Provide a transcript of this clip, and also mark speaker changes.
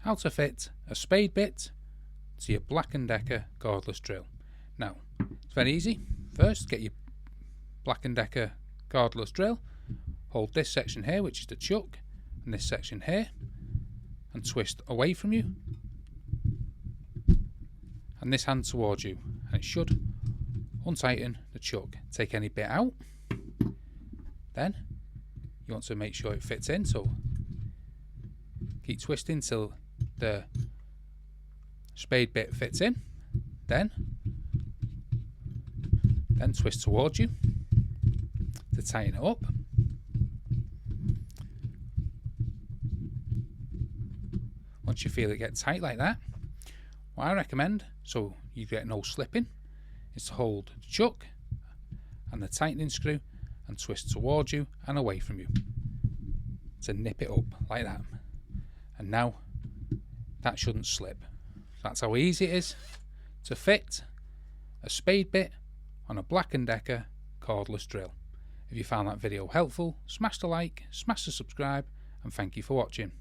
Speaker 1: how to fit a spade bit to your Black+Decker cordless drill. Now, it's very easy. First, get your Black+Decker cordless drill, hold this section here, which is the chuck, and this section here, and twist away from you, and this hand towards you, and it should untighten the chuck. Take any bit out, then you want to make sure it fits in, so keep twisting till the spade bit fits in, then twist towards you to tighten it up. Once you feel it get tight like that, what I recommend, so you get no slipping, is to hold the chuck and the tightening screw and twist towards you and away from you to nip it up like that. And now that shouldn't slip. That's how easy it is to fit a spade bit on a Black+Decker cordless drill. If you found that video helpful, smash the like, smash the subscribe, and thank you for watching.